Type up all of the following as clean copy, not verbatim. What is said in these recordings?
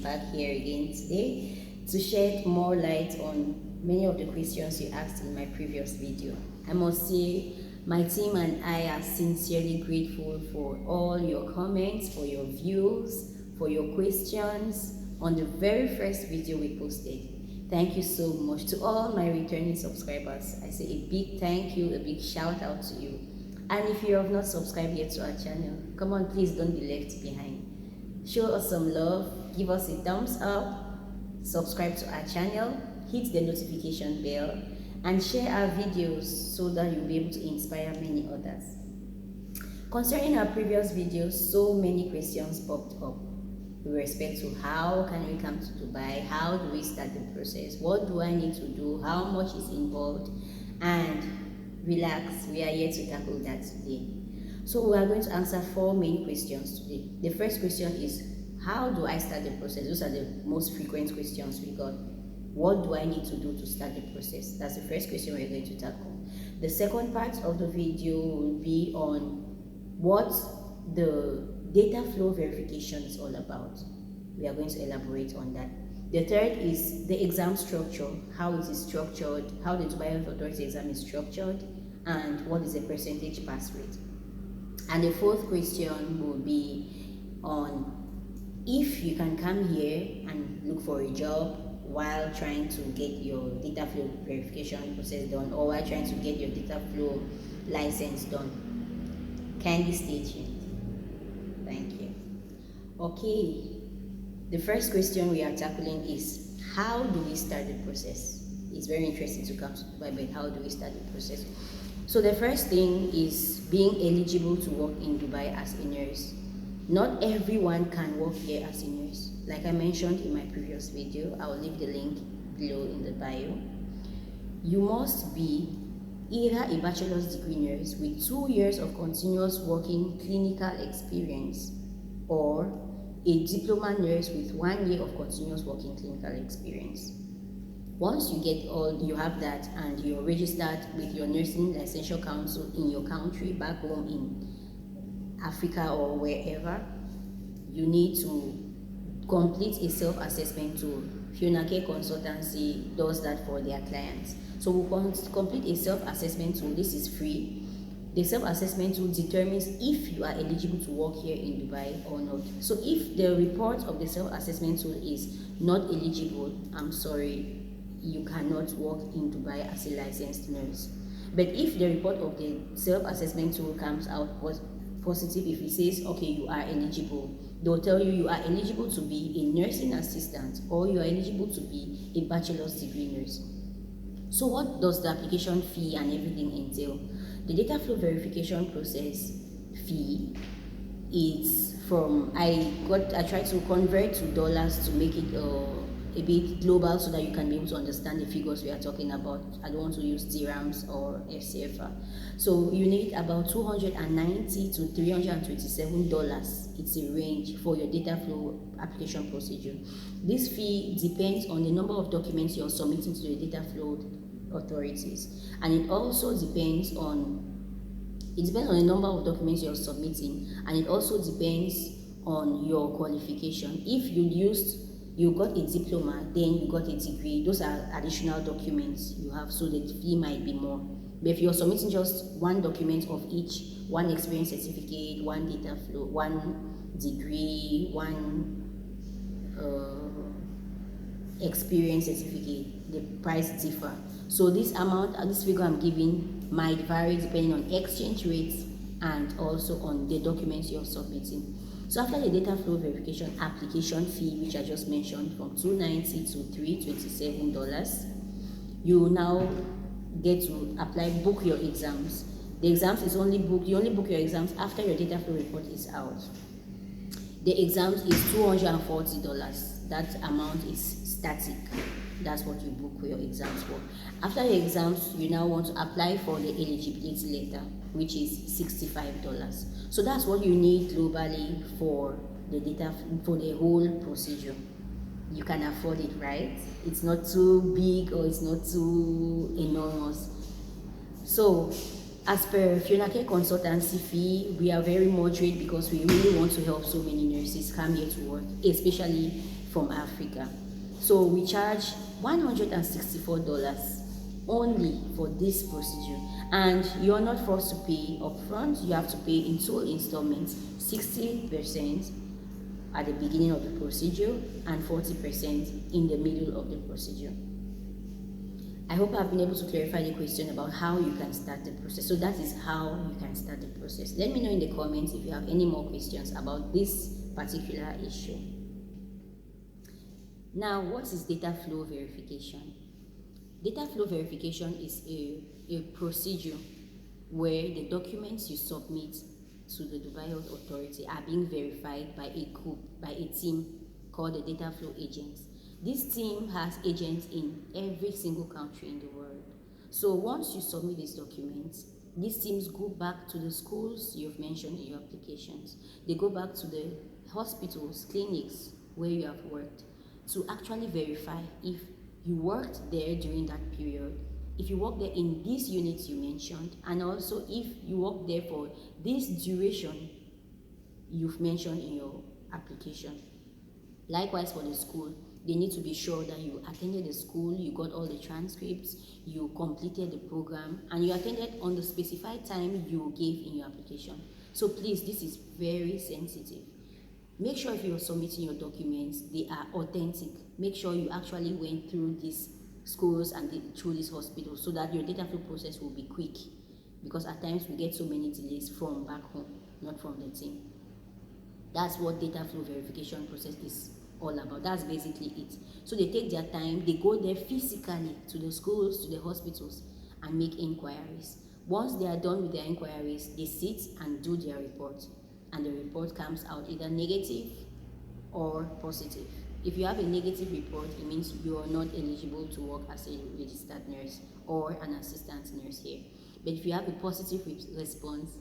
back here again today to shed more light on many of the questions you asked in my previous video. I must say my team and I are sincerely grateful for all your comments, for your views, for your questions on the very first video we posted. Thank you so much. To all my returning subscribers, I say a big thank you, a big shout out to you. And if you have not subscribed yet to our channel, come on, please don't be left behind. Show us some love, give us a thumbs up, subscribe to our channel, hit the notification bell, and share our videos so that you'll be able to inspire many others. Concerning our previous videos, so many questions popped up with respect to how can we come to Dubai, how do we start the process, what do I need to do, how much is involved, and relax, we are here to tackle that today. So we are going to answer 4 main questions today. The first question is, how do I start the process? Those are the most frequent questions we got. What do I need to do to start the process? That's the first question we're going to tackle. The second part of the video will be on what the data flow verification is all about. We are going to elaborate on that. The third is the exam structure, how it is structured, how the Dubai Health Authority exam is structured, and what is the percentage pass rate. And the fourth question will be on if you can come here and look for a job while trying to get your data flow verification process done, or while trying to get your data flow license done. Kindly stay tuned. Thank you. Okay, the first question we are tackling is, how do we start the process? It's very interesting to come to Dubai, but how do we start the process? So the first thing is being eligible to work in Dubai as a nurse. Not everyone can work here as a nurse. Like I mentioned in my previous video, I will leave the link below in the bio. You must be either a bachelor's degree nurse with 2 years of continuous working clinical experience, or a diploma nurse with 1 year of continuous working clinical experience. Once you get all, you have that, and you're registered with your nursing licensure council in your country, back home in Africa or wherever, you need to complete a self-assessment tool. Funacare Consultancy does that for their clients. So we'll complete a self-assessment tool. This is free. The self-assessment tool determines if you are eligible to work here in Dubai or not. So if the report of the self-assessment tool is not eligible, I'm sorry, you cannot work in Dubai as a licensed nurse. But if the report of the self-assessment tool comes out positive, if it says, okay, you are eligible, they'll tell you you are eligible to be a nursing assistant, or you are eligible to be a bachelor's degree nurse. So what does the application fee and everything entail? The data flow verification process fee is from, I tried to convert to dollars to make it a bit global so that you can be able to understand the figures we are talking about. I don't want to use dirhams or FCFA. So you need about $290 to $327. It's a range for your data flow application procedure. This fee depends on the number of documents you're submitting to the data flow authorities, and it also depends on the number of documents you're submitting, and it also depends on your qualification. If you got a diploma, then you got a degree, those are additional documents you have, so the fee might be more. But if you're submitting just one document of each, one experience certificate, one data flow, one degree, one experience certificate, the price differ. So this amount, this figure I'm giving might vary depending on exchange rates and also on the documents you're submitting. So after the data flow verification application fee, which I just mentioned, from $290 to $327, you now get to book your exams. The exams is only booked, you only book your exams after your data flow report is out. The exams is $240. That amount is static. That's what you book for your exams for. After the exams, you now want to apply for the eligibility letter, which is $65. So that's what you need globally for the data, for the whole procedure. You can afford it, right? It's not too big or it's not too enormous. So as per Funacare Consultancy fee, we are very moderate because we really want to help so many nurses come here to work, especially from Africa. So we charge $164 only for this procedure, and you're not forced to pay upfront. You have to pay in 2 installments, 60% at the beginning of the procedure and 40% in the middle of the procedure. I hope I've been able to clarify the question about how you can start the process. So that is how you can start the process. Let me know in the comments if you have any more questions about this particular issue. Now, what is data flow verification? Data flow verification is a procedure where the documents you submit to the Dubai Health Authority are being verified by a group, by a team called the Data Flow agents. This team has agents in every single country in the world. So once you submit these documents, these teams go back to the schools you've mentioned in your applications. They go back to the hospitals, clinics where you have worked to actually verify if you worked there during that period, if you worked there in these units you mentioned, and also if you worked there for this duration you've mentioned in your application. Likewise for the school, they need to be sure that you attended the school, you got all the transcripts, you completed the program, and you attended on the specified time you gave in your application. So please, this is very sensitive. Make sure if you're submitting your documents, they are authentic. Make sure you actually went through these schools and through these hospitals so that your data flow process will be quick, because at times we get so many delays from back home, not from the team. That's what data flow verification process is all about. That's basically it. So they take their time, they go there physically to the schools, to the hospitals, and make inquiries. Once they are done with their inquiries, they sit and do their report, and the report comes out either negative or positive. If you have a negative report, it means you are not eligible to work as a registered nurse or an assistant nurse here. But if you have a positive response,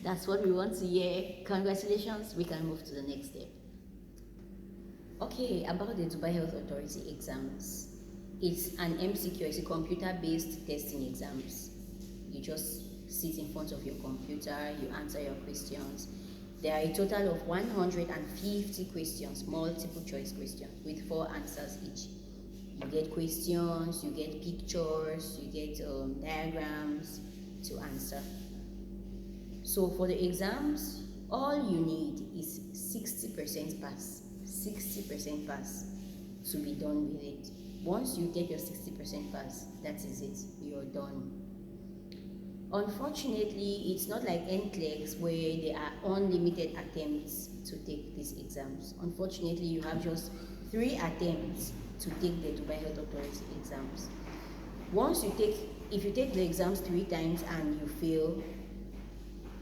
that's what we want to hear. Congratulations, we can move to the next step. Okay, about the Dubai Health Authority exams. It's an MCQ, it's a computer-based testing exams. You just sit in front of your computer, you answer your questions. There are a total of 150 questions, multiple choice questions, with 4 answers each. You get questions, you get pictures, you get diagrams to answer. So for the exams, all you need is 60% pass. 60% pass to be done with it. Once you get your 60% pass, that is it, you're done. Unfortunately, it's not like NCLEX where there are unlimited attempts to take these exams. Unfortunately, you have just 3 attempts to take the Dubai Health Authority exams. If you take the exams 3 times and you fail,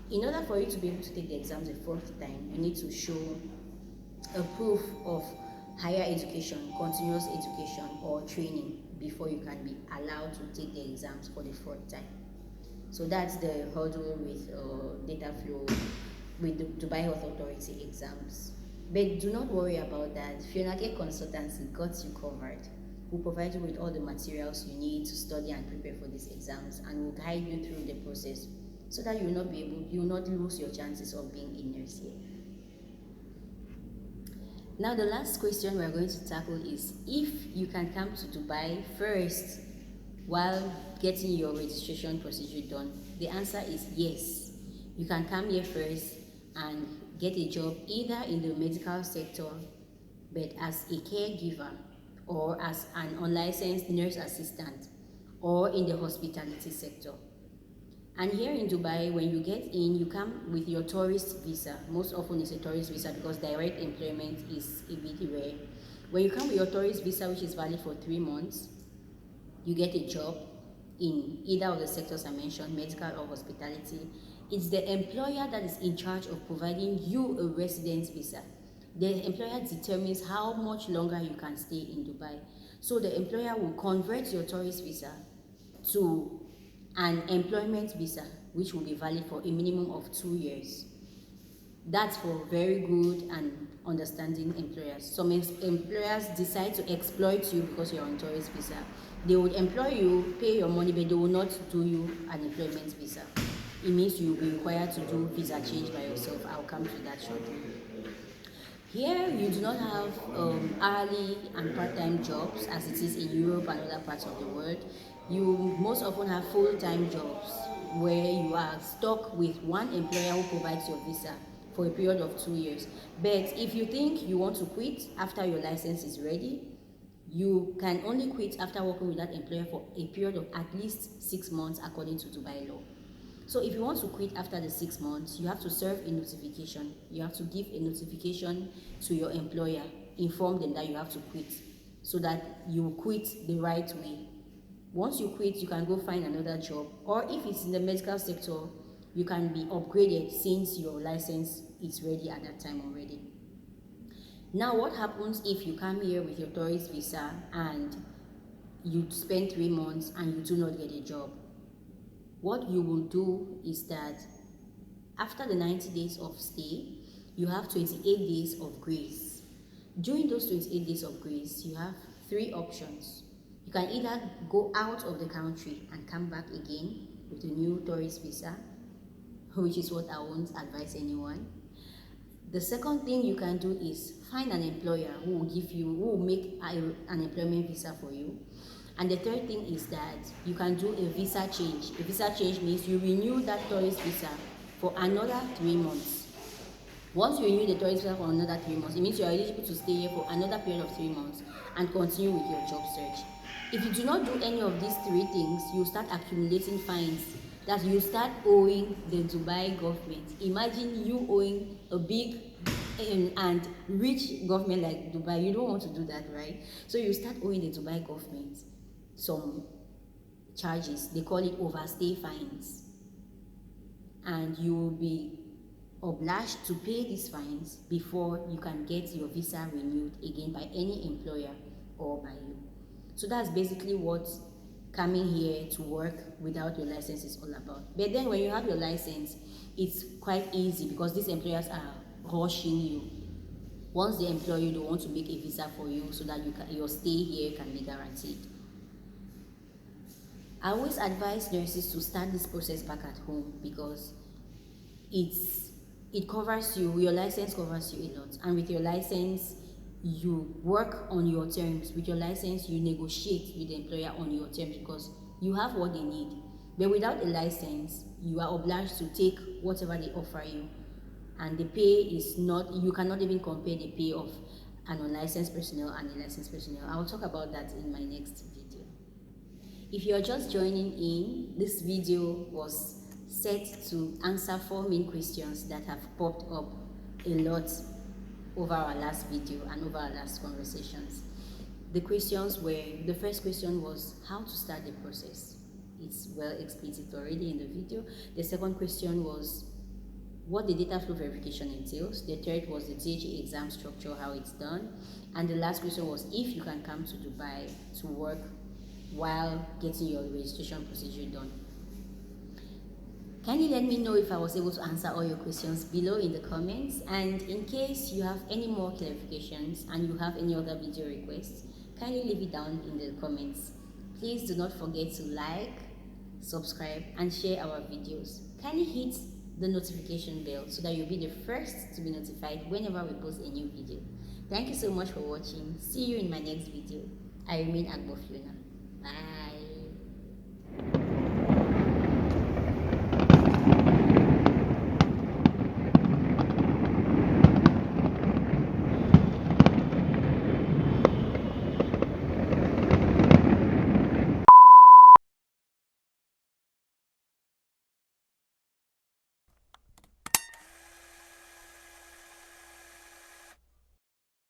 in order for you to be able to take the exams a 4th time, you need to show a proof of higher education, continuous education or training before you can be allowed to take the exams for the 4th time. So that's the hurdle with data flow, with the Dubai Health Authority exams. But do not worry about that. Fionake Consultancy got you covered. We'll provide you with all the materials you need to study and prepare for these exams, and we'll guide you through the process so that you will not lose your chances of being a nurse here. Now the last question we're going to tackle is if you can come to Dubai first while getting your registration procedure done. The answer is yes. You can come here first and get a job either in the medical sector, but as a caregiver, or as an unlicensed nurse assistant, or in the hospitality sector. And here in Dubai, when you get in, you come with your tourist visa. Most often it's a tourist visa because direct employment is a bit rare. When you come with your tourist visa, which is valid for 3 months, you get a job in either of the sectors I mentioned, medical or hospitality. It's the employer that is in charge of providing you a residence visa. The employer determines how much longer you can stay in Dubai. So the employer will convert your tourist visa to an employment visa, which will be valid for a minimum of 2 years. That's for very good and understanding employers. Some employers decide to exploit you because you're on tourist visa. They would employ you, pay your money, but they will not do you an employment visa. It means you'll be required to do visa change by yourself. I'll come to that shortly. Here, you do not have hourly and part-time jobs as it is in Europe and other parts of the world. You most often have full-time jobs where you are stuck with one employer who provides your visa for a period of 2 years. But if you think you want to quit after your license is ready, you can only quit after working with that employer for a period of at least 6 months according to Dubai law. So if you want to quit after the 6 months, you have to serve a notification. You have to give a notification to your employer, inform them that you have to quit, so that you quit the right way. Once you quit, you can go find another job, or if it's in the medical sector, you can be upgraded since your license is ready at that time already. Now, what happens if you come here with your tourist visa and you spend 3 months and you do not get a job? What you will do is that after the 90 days of stay, you have 28 days of grace. During those 28 days of grace, you have 3 options. You can either go out of the country and come back again with a new tourist visa, which is what I won't advise anyone. The second thing you can do is find an employer who will make an employment visa for you. And the third thing is that you can do a visa change. A visa change means you renew that tourist visa for another 3 months. Once you renew the tourist visa for another 3 months, it means you are eligible to stay here for another period of 3 months and continue with your job search. If you do not do any of these 3 things, you start accumulating fines that you start owing the Dubai government. Imagine you owing a big and rich government like Dubai. You don't want to do that, right? So you start owing the Dubai government some charges. They call it overstay fines, and you will be obliged to pay these fines before you can get your visa renewed again by any employer or by you. So that's basically what coming here to work without your license is all about. But then when you have your license, it's quite easy because these employers are rushing you. Once they employ you, they want to make a visa for you so that your stay here can be guaranteed. I always advise nurses to start this process back at home because it covers you. Your license covers you a lot, and with your license, you work on your terms. With your license, you negotiate with the employer on your terms because you have what they need. But without a license, you are obliged to take whatever they offer you, and the pay is not. You cannot even compare the pay of an unlicensed personnel and a licensed personnel. I will talk about that in my next video. If you are just joining in, this video was set to answer 4 main questions that have popped up a lot over our last video and over our last conversations. The first question was how to start the process. It's well explicit already in the video. The second question was what the Dataflow verification entails. The third was the DHA exam structure, how it's done. And the last question was if you can come to Dubai to work while getting your registration procedure done. Kindly let me know if I was able to answer all your questions below in the comments, and in case you have any more clarifications and you have any other video requests, kindly leave it down in the comments. Please do not forget to like, subscribe and share our videos. Kindly hit the notification bell so that you'll be the first to be notified whenever we post a new video. Thank you so much for watching. See you in my next video. I remain Agbofiona. Bye.